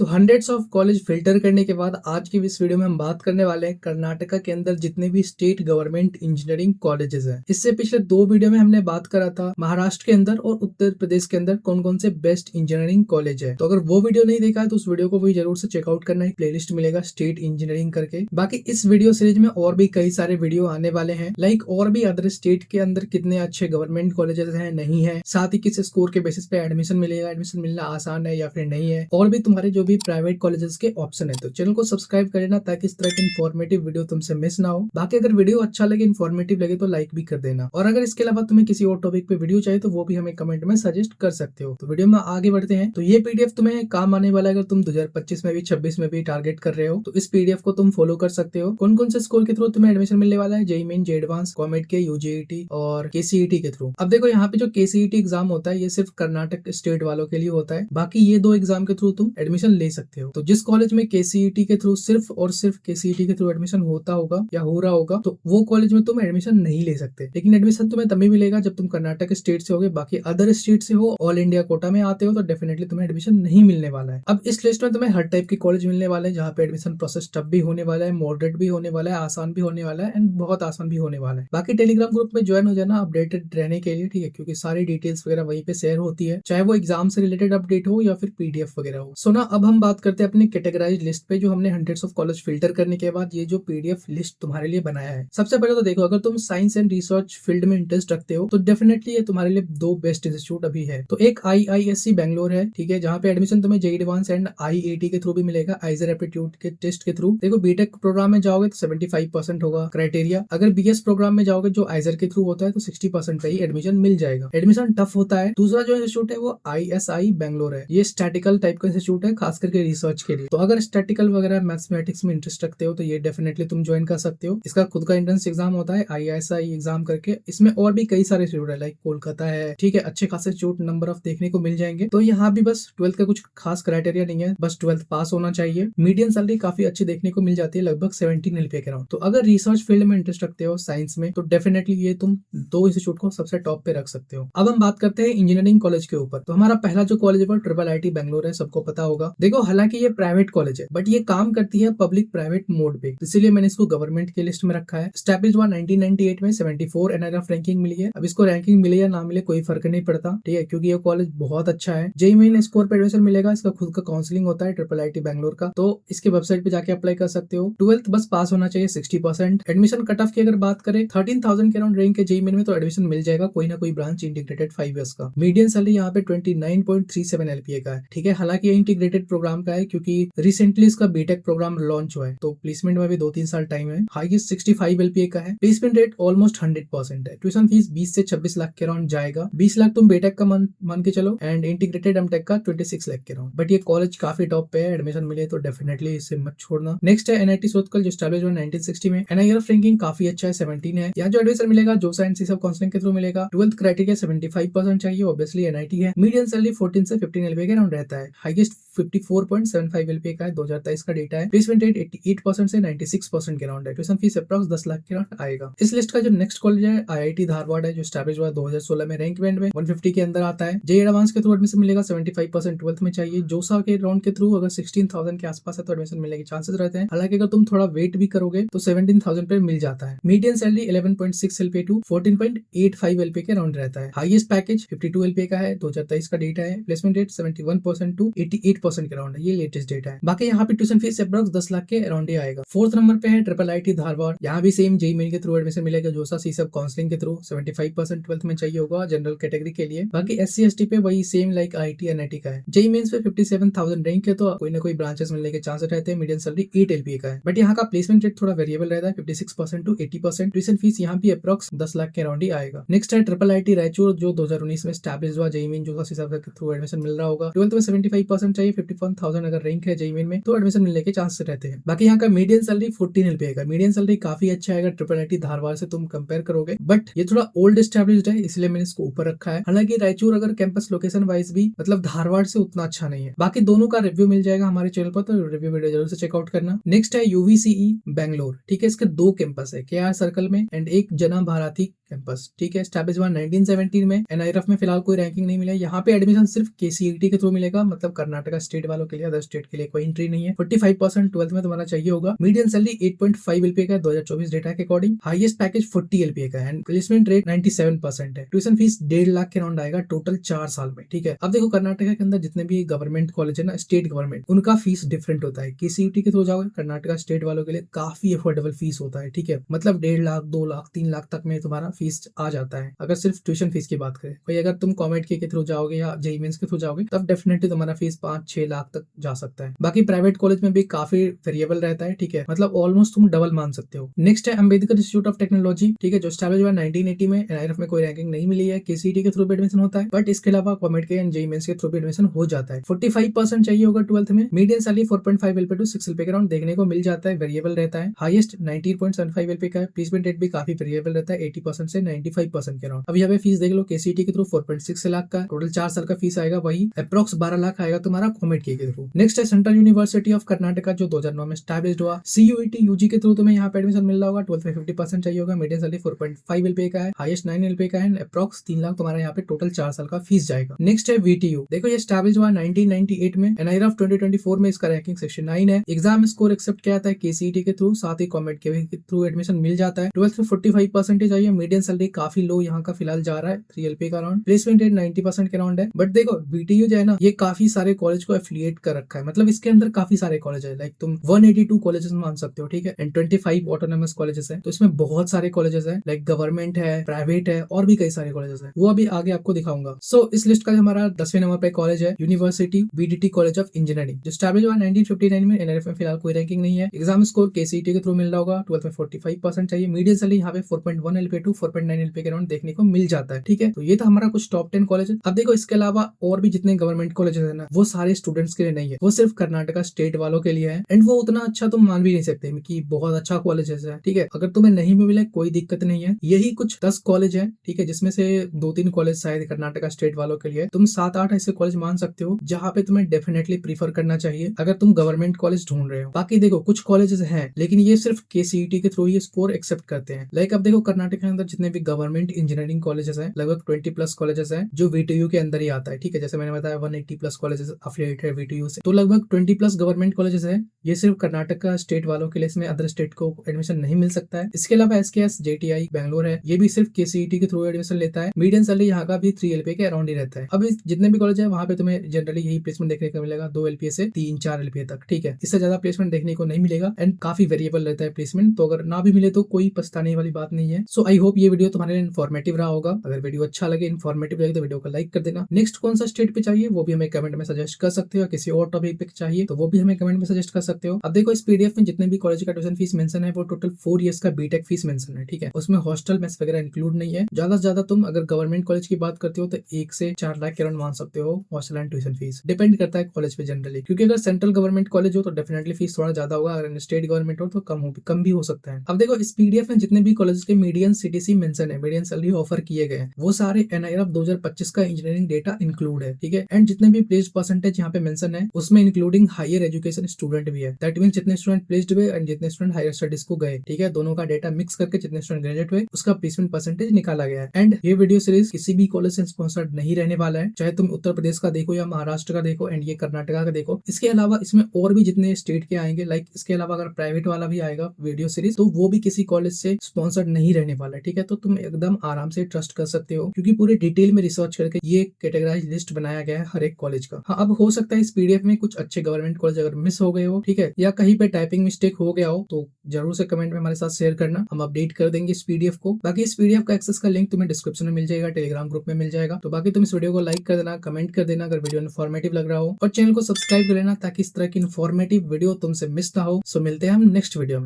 Hundreds of college filter करने के बाद आज की इस वीडियो में हम बात करने वाले हैं कर्नाटका के अंदर जितने भी स्टेट गवर्नमेंट इंजीनियरिंग कॉलेजेस हैं। इससे पिछले दो वीडियो में हमने बात करा था महाराष्ट्र के अंदर और उत्तर प्रदेश के अंदर कौन कौन से बेस्ट इंजीनियरिंग कॉलेज है। तो अगर वो वीडियो नहीं देखा है तो उस वीडियो को भी जरूर से चेकआउट करना, एक प्लेलिस्ट मिलेगा स्टेट इंजीनियरिंग करके। बाकी इस वीडियो सीरीज में और भी कई सारे वीडियो आने वाले हैं, लाइक और भी अदर स्टेट के अंदर कितने अच्छे गवर्नमेंट कॉलेजेस हैं, नहीं है, साथ ही किस स्कोर के बेसिस पे एडमिशन मिलेगा, एडमिशन मिलना आसान है या फिर नहीं है, और भी तुम्हारे जो भी प्राइवेट कॉलेजेस के ऑप्शन है। तो चैनल को सब्सक्राइब कर लेना ताकि इस तरह की इन्फॉर्मेटिव वीडियो तुमसे मिस ना हो। बाकी अगर वीडियो अच्छा लगे, इन्फॉर्मेटिव लगे तो लाइक भी कर देना, और अगर इसके अलावा तुम्हें किसी और टॉपिक पे वीडियो चाहिए तो वो भी हमें कमेंट में सजेस्ट कर सकते हो। तो वीडियो में आगे बढ़ते हैं। तो ये पीडीएफ तुम्हें काम आने वाला है अगर तुम 2025 में भी 26 में भी टारगेट कर रहे हो, तो इस पीडीएफ को तुम फॉलो कर सकते हो। कौन कौन से स्कोर के थ्रू तुम्हें एडमिशन मिलने वाला है, जेईई मेन, जे एडवांस, कॉमेट के, यूजीईटी और केसीईटी के थ्रू। अब देखो यहाँ पे जो केसीईटी एग्जाम होता है ये सिर्फ कर्नाटक स्टेट वालों के लिए होता है, बाकी ये दो एग्जाम के थ्रू तुम एडमिशन ले सकते हो। तो जिस कॉलेज में केसीईटी के थ्रू सिर्फ और सिर्फ केसीईटी के थ्रू एडमिशन होता होगा या हो रहा होगा तो वो कॉलेज में तुम एडमिशन नहीं ले सकते, लेकिन एडमिशन तुम्हें तभी मिलेगा जब तुम कर्नाटक स्टेट से होगे। बाकी अदर स्टेट से हो, ऑल इंडिया कोटा में आते हो तो डेफिनेटली तुम्हें एडमिशन नहीं मिलने वाला है। अब इस लिस्ट में तुम्हें हर टाइप के कॉलेज मिलने वाले हैं जहाँ पे एडमिशन प्रोसेस टफ भी होने वाला है, मॉडरेट भी होने वाला है, आसान भी होने वाला है एंड बहुत आसान भी होने वाला है। बाकी टेलीग्राम ग्रुप में ज्वाइन हो जाना अपडेटेड रहने के लिए, ठीक है, क्योंकि सारी डिटेल्स वगैरह वहीं पे शेयर होती है, चाहे वो एग्जाम से रिलेटेड अपडेट हो या फिर पीडीएफ वगैरह हो। सो ना अब हम बात करते हैं अपनी कैटेगराइज लिस्ट पे, जो हमने हंड्रेड्स ऑफ कॉलेज फिल्टर करने के बाद ये जो पीडीएफ लिस्ट तुम्हारे लिए बनाया है। सबसे पहले तो देखो, अगर तुम साइंस एंड रिसर्च फील्ड में इंटरेस्ट रखते हो तो डेफिनेटली ये तुम्हारे लिए दो बेस्ट इंस्टीट्यूट अभी है। तो एक IISc बैंगलोर है, ठीक है, जहाँ पे एडमिशन तुम्हें जेईई एडवांस एंड IIT के थ्रू भी मिलेगा, आइजर एप्टीट्यूड के टेस्ट के थ्रू। देखो बीटेक प्रोग्राम में जाओगे तो 75% होगा क्राइटेरिया, अगर बीएस प्रोग्राम में जाओगे जो आइजर के थ्रू होता है तो 60% का ही एडमिशन मिल जाएगा। एडमिशन टफ होता है। दूसरा जो इंस्टीट्यूट है वो ISI बैंगलोर है, ये स्टैटिकल टाइप का इंस्टीट्यूट है, खास करके रिसर्च के लिए। तो अगर स्टैटिकल वगैरह मैथमेटिक्स में इंटरेस्ट रखते हो तो ये डेफिनेटली तुम ज्वाइन कर सकते हो। इसका खुद का एंट्रेंस एग्जाम होता है ISI एग्जाम करके। इसमें और भी कई सारे इंस्टीट्यूट है, लाइक कोलकाता है, ठीक है, अच्छे खासे इंस्टीट्यूट नंबर ऑफ देखने को मिल जाएंगे। तो यहाँ भी बस 12th का कुछ खास क्राइटेरिया नहीं है, बस 12th पास होना चाहिए। मीडियम सैलरी काफी अच्छी देखने को मिल जाती है, लगभग 17 LPA के राउंड। तो अगर रिसर्च फील्ड में इंटरेस्ट रखते हो साइंस में तो डेफिनेटली ये तुम दो इंस्टीट्यूट को सबसे टॉप पे रख सकते हो। अब हम बात करते हैं इंजीनियरिंग कॉलेज के ऊपर। तो हमारा पहला जो कॉलेज है वो IIIT बैंगलोर है, सबको पता होगा। देखो हालांकि ये प्राइवेट कॉलेज है बट ये काम करती है पब्लिक प्राइवेट मोड पे, इसीलिए मैंने इसको गवर्नमेंट की लिस्ट में रखा है। एस्टैब्लिश हुआ 1998 में, 74 NRF रैंकिंग मिली है। अब इसको रैंकिंग मिले या ना मिले कोई फर्क नहीं पड़ता, ठीक है, क्योंकि ये कॉलेज बहुत अच्छा है। जेईई मेन स्कोर पे एडमिशन मिलेगा, इसका खुद का काउंसलिंग होता है IIIT बैंगलोर का, तो इसके वेबसाइट पे जाके अप्लाई कर सकते हो। 12th बस पास होना चाहिए 60%। एडमिशन कट ऑफ की अगर बात करें 13,000 के अराउंड रैंक है जेईई मेन में, तो एडमिशन मिल जाएगा कोई ना कोई ब्रांच इंटीग्रेटेड 5 इयर्स का। मीडियम सैलरी यहाँ पे 29.37 LPA का है, ठीक है। हालांकि ये इंटीग्रेटेड प्रोग्राम का है क्योंकि रिसेंटली इसका बीटेक प्रोग्राम लॉन्च हुआ है, तो प्लेसमेंट में भी 2-3 साल टाइम है। हाईएस्ट 65 LPA का है। प्लेसमेंट रेट ऑलमोस्ट 100% है। ट्यूशन फीस 20 से 26 लाख के अराउंड जाएगा। 20 लाख तुम बीटेक का मान के चलो एंड इंटीग्रेटेड एमटेक का 26 लाख के अराउंड। बट ये कॉलेज काफी टॉप पे है, एडमिशन मिले तो डेफिनेटली इसे मत छोड़ना। नेक्स्ट है NIT सोतकल, जो एस्टैब्लिश हुआ 1960 में। NIRF रैंकिंग काफी अच्छा है, 17 है। यहाँ जो एडमिशन मिलेगा जोसा एंड सीसब काउंसलिंग के थ्रू मिलेगा। 12th क्राइटेरिया 75% चाहिए, ऑब्वियसली NIT है। मीडियम सैलरी 14 से 15 LPA के अराउंड रहता है। हाईएस्ट 54.75 LPA का है, 2023 का डेटा है। प्लेसमेंट रेट 88% से 96% के अराउंड है। ट्यूशन फीस अप्रॉक्स 10 लाख के अराउंड आएगा। इस लिस्ट का जो नेक्स्ट कॉलेज है IIT धारवाड़ है, जो एस्टैब्लिश हुआ 2016 में। रैंक बैंड में 150 के अंदर आता है। जेईई एडवांस के थ्रू एडमिशन मिलेगा, 75% 12th में चाहिए। जोसा के राउंड के थ्रू अगर 16,000 के आसपास है तो एडमिशन मिलने के चांसेस रहते हैं। हालांकि अगर तुम थोड़ा वेट भी करोगे तो 17,000 पे मिल जाता है। Medium salary 11.6 LPA to 14.85 LPA के राउंड रहता है। हाईएस्ट पैकेज 52 LPA का है, 2023 का डेटा है। प्लेसमेंट रेट 71% टू 88% के राउंड है, ये लेटेस्ट डेटा है। बाकी यहाँ पे ट्यूशन फीस अप्रॉक्स 10 लाख के अराउंड ही आएगा। 4th नंबर पे है IIIT धारवाड़। यहाँ भी सेम जेईई मेन के थ्रू एडमिशन मिलेगा, जोसा सीसब काउंसलिंग के थ्रू। 75% 12th में चाहिए होगा जनरल कैटेगरी के लिए। बाकी SC ST पे वही सेम लाइक IIT NIT का है। जेईई मेंस पे 57,000 रैंक है, तो कोई ना कोई ब्रांचेस मिलने के चांसेस रहते हैं। मीडियम सैलरी 8 LPA का है, बट यहाँ का प्लेसमेंट रेट थोड़ा वेरिएबल रहता है, 56% टू 80%। ट्यूशन फीस यहाँ भी अप्रॉक्स 10 लाख के अराउंड ही आएगा। नेक्स्ट है IIIT रायचूर, जो 2019 में एस्टैब्लिश हुआ। जेईई मेन जोसा सीसब के थ्रू एडमिशन मिल रहा होगा। 12th में 75% चाहिए, 51,000 अगर रैंक है जेईई मेन में तो एडमिशन मिलने के चांसेस रहते हैं। बाकी यहाँ का मीडियम सैलरी 14 LPA का। मीडियम सैलरी काफी अच्छा है अगर IIIT धारवाड़ से तुम कंपेयर करोगे, बट ये थोड़ा ओल्ड एस्टैब्लिश्ड है, इसलिए मैंने इसको ऊपर रखा है। हालांकि रायचूर अगर कैंपस लोकेशन वाइज भी मतलब धारवाड़ से उतना अच्छा नहीं है। बाकी दोनों का रिव्यू मिल जाएगा हमारे चैनल पर, तो रिव्यू वीडियो जरूर से चेकआउट करना। नेक्स्ट है UVCE बैंगलोर, ठीक है, इसके दो कैंपस है, KR सर्कल में एंड एक जना भारती कैंपस, ठीक है। एस्टैब्लिश हुआ 1917 में। एनआईआरएफ में फिलहाल कोई रैंकिंग नहीं मिला। यहाँ पे एडमिशन सिर्फ केसीईटी के थ्रू मिलेगा, मतलब कर्नाटका स्टेट वालों के लिए, अदर स्टेट के लिए कोई एंट्री नहीं है। 45% 12th में तुम्हारा चाहिए होगा। मीडियम सैलरी 8.5 LPA का 2024 डेटा के अकॉर्डिंग। हाईएस्ट पैकेज 40 LPA का है एंड प्लेसमेंट रेट 97% है। ट्यूशन फीस 1.5 लाख के राउंड आएगा टोटल 4 साल में, ठीक है। अब देखो कर्नाटका के अंदर जितने भी गवर्नमेंट कॉलेज है ना, स्टेट गवर्नमेंट, उनका फीस डिफरेंट होता है। केसीईटी के थ्रू जाओगे कर्नाटका स्टेट वालों के लिए काफी अफोर्डेबल फीस होता है, ठीक है। मतलब 1.5 लाख 2 लाख 3 लाख तक में तुम्हारा फीस आ जाता है अगर सिर्फ ट्यूशन फीस की बात करें। भाई अगर तुम कॉमेड के थ्रू जाओगे या जेईई मेंस के थ्रू जाओगे तब डेफिनेटली तुम्हारा फीस 5-6 लाख तक जा सकता है। बाकी प्राइवेट कॉलेज में भी काफी वेरिएबल रहता है, ठीक है। मतलब ऑलमोस्ट तुम डबल मान सकते हो। नेक्स्ट है अंबेडकर इंस्टीट्यूट ऑफ टेक्नोलॉजी, ठीक है, जो स्टैब्लिश हुआ 1980 में। एनआईआरएफ में कोई रैंकिंग नहीं मिली है। केसीईटी के थ्रू भी एडमिशन होता है, बट इसके अलावा कॉमेड के एंड जेईई मेंस के थ्रू भी एडमिशन हो जाता है। 45% चाहिए होगा 12th में। Medium salary 4.5 LPA to 6 LPA के राउंड देखने को मिल जाता है, वेरिएबल रहता है। हाईएस्ट 19.75 LPA का है। प्लेसमेंट रेट भी काफी वेरिएबल रहता है, 80% से 95% के राउंड। अब यहाँ पे फीस देख लो, केसीईटी के थ्रू 4.6 लाख का टोटल 4 साल का फीस आएगा। वही अप्रॉक्स 12 लाख आएगा तुम्हारा कॉमेड के थ्रू। नेक्स्ट है सेंट्रल यूनिवर्सिटी ऑफ कर्नाटका, जो 2009 में स्टैब्लिश्ड हुआ। सीयूईटी यूजी के थ्रू तुम्हें यहाँ पे एडमिशन मिल रहा होगा। 12th में 50% चाहिए होगा। मीडियम सैलरी 4.5 LPA का है। हाईएस्ट 9 LPA का है। अप्रॉक्स 3 लाख तुम्हारा यहाँ पे टोटल 4 साल का फीस जाएगा। नेक्स्ट है वीटीयू, देखो ये स्टैब्लिश हुआ 1998 में। एनआईआरएफ 2024 में इसका रैंकिंग 69 है। एग्जाम स्कोर एक्सेप्ट किया जाता है केसीईटी के थ्रू, साथ ही कॉमेड के थ्रू एडमिशन मिल जाता है। 12th में 45% चाहिए। मीडियम सैलरी काफी लो यहाँ का फिलहाल जा रहा है, 3 LPA का राउंड। प्लेसमेंट रेट 90% के राउंड है। बट देखो वीटीयू जो है ना, ये काफी सारे कॉलेज को एफिलिएट कर रखा है, मतलब इसके अंदर काफी सारे कॉलेज है। लाइक तुम 182 कॉलेजेस मान सकते हो, ठीक है, एंड 25 ऑटोनोमस कॉलेजेस है। तो इसमें बहुत सारे कॉलेजेस है, लाइक गवर्नमेंट है, प्राइवेट है, और भी कई सारे कॉलेजेस है। वो अभी आगे आपको दिखाऊंगा। सो इस लिस्ट का हमारा 10वें नंबर पे कॉलेज है यूनिवर्सिटी बीडीटी कॉलेज ऑफ इंजीनियरिंग, जो स्टैब्लिश हुआ 1959 में। एनआईआरएफ में फिलहाल कोई रैंकिंग नहीं है। एग्जाम स्कोर केसीईटी के थ्रू मिल रहा होगा। 12th में 45% चाहिए। मीडियम सैलरी यहाँ पे 4.1 LPA to 4.9 LPA के राउंड देखने को मिल जाता है, ठीक है। तो ये था हमारा कुछ टॉप 10 कॉलेज। अब देखो इसके अलावा और भी जितने गवर्नमेंट कॉलेजेस है ना, वो सारे स्टूडेंट्स के लिए नहीं है, वो सिर्फ कर्नाटका स्टेट वालों के लिए है। एंड वो उतना अच्छा तुम मान भी नहीं सकते कि बहुत अच्छा कॉलेज है, ठीक है। अगर तुम्हें नहीं भी मिले कोई दिक्कत नहीं है। यही कुछ 10 कॉलेज है, ठीक है, जिसमें से 2-3 कॉलेज शायद कर्नाटका स्टेट वालों के लिए। तुम 7-8 ऐसे कॉलेज मान सकते हो जहाँ पे तुम्हें डेफिनेटली प्रीफर करना चाहिए अगर तुम गवर्नमेंट कॉलेज ढूंढ रहे हो। बाकी देखो कुछ कॉलेजेस हैं, लेकिन ये सिर्फ केसीईटी के थ्रू ही स्कोर एक्सेप्ट करते हैं। लाइक अब देखो कर्नाटक के अंदर जितने भी गवर्नमेंट इंजीनियरिंग कॉलेजेस हैं, लगभग 20+ कॉलेजेस हैं जो वीटीयू के अंदर ही आता है, ठीक है। जैसे मैंने बताया 180+ कॉलेजेस अफिलिएटेड है वीटीयू से, तो लगभग 20+ गवर्नमेंट कॉलेजेस है। ये सिर्फ कर्नाटक का स्टेट वालों के लिए, इसमें अदर स्टेट को एडमिशन नहीं मिल सकता है। इसके अलावा एसकेएस जेटीआई बैंगलोर है, ये भी सिर्फ केसीईटी के थ्रू एडमिशन लेता है। मीडियम सैलरी यहाँ का भी 3 LPA के अराउंड ही रहता है। अब जितने भी कॉलेज है वहाँ पे तुम्हें जनरली यही प्लेसमेंट देखने को मिलेगा, 2 LPA से 3-4 LPA तक, ठीक है। इससे ज्यादा प्लेसमेंट देखने को नहीं मिलेगा एंड काफी वेरिएबल रहता है प्लेसमेंट। तो अगर ना भी मिले तो कोई पछताने वाली बात नहीं है। सो आई होप ये वीडियो तुम्हारे लिए इन्फॉर्मेटिव रहा होगा। अगर वीडियो अच्छा लगे, इन्फॉर्मेटिव लगे तो वीडियो को लाइक कर देना। नेक्स्ट कौन सा स्टेट पे चाहिए वो भी हमें कमेंट में सजेस्ट कर सकते हो, या किसी और टॉपिक पे चाहिए तो वो भी हमें कमेंट में सजेस्ट कर सकते हो। अब देखो इस पीडीएफ में जितने भी कॉलेज का ट्यूशन फीस मेंशन है वो टोटल 4 इयर्स का बीटेक फीस मेंशन है, ठीक है। उसमें हॉस्टल मेस वगैरह इंक्लूड नहीं है। ज्यादा से ज्यादा तुम अगर गवर्नमेंट कॉलेज की बात करते हो तो 1 से 4 लाख के अराउंड मान सकते हो hostel and tuition fees. Depend करता है कॉलेज पे जनरली, क्योंकि अगर सेंट्रल गवर्नमेंट कॉलेज हो तो डेफिनेटली फीस थोड़ा ज्यादा होगा, अगर स्टेट गवर्नमेंट हो तो कम भी हो सकता है। अब देखो इस पीडीएफ में जितने भी कॉलेज के मीडियन सीटीसी मेंशन है, मीडियन सैलरी ऑफर किए गए हैं, वो सारे एनआईआरएफ 2025 का इंजीनियरिंग डेटा इंक्लूड है, ठीक है। एंड जितने भी प्लेस्ड परसेंटेज यहाँ पे मेंशन है उसमें इंक्लूडिंग हायर एजुकेशन स्टूडेंट भी है। दैट मींस जितने स्टूडेंट प्लेस्ड हुए एंड जितने स्टूडेंट हायर स्टडीज को गए, ठीक है, दोनों का डेटा मिक्स करके जितने स्टूडेंट ग्रेजुएट हुए उसका प्लेसमेंट परसेंटेज निकाला गया है। एंड ये वीडियो सीरीज किसी भी कॉलेज से स्पॉन्सर्ड नहीं रहने वाला है, चाहे तुम उत्तर प्रदेश का देखो या महाराष्ट्र का देखो एंड ये कर्नाटका का देखो। इसके अलावा इसमें और भी जितने स्टेट के आएंगे, लाइक इसके अलावा अगर प्राइवेट वाला भी आएगा वीडियो सीरीज तो वो भी किसी कॉलेज से स्पॉन्सर्ड नहीं रहने वाला है, ठीक है। तो तुम एकदम आराम से ट्रस्ट कर सकते हो क्योंकि पूरे डिटेल में रिसर्च करके ये कैटेगराइज लिस्ट बनाया गया है हर एक कॉलेज का। हाँ, अब हो सकता है इस पीडीएफ में कुछ अच्छे गवर्नमेंट कॉलेज अगर मिस हो गए हो, ठीक है, या कहीं पे टाइपिंग मिस्टेक हो गया हो तो जरूर से कमेंट में हमारे साथ शेयर करना, हम अपडेट कर देंगे इस पीडीएफ को। बाकी इस पीडीएफ का एक्सेस का लिंक तुम्हें डिस्क्रिप्शन में मिल जाएगा, टेलीग्राम ग्रुप में मिल जाएगा। तो बाकी तुम इस वीडियो को लाइक कर देना, कमेंट कर देना अगर वीडियो इन्फॉर्मेटिव लग रहा हो, और चैनल को सब्सक्राइब कर लेना ताकि इस तरह की इन्फॉर्मेटिव वीडियो तुमसे मिस ना हो। सो मिलते हैं हम नेक्स्ट वीडियो में।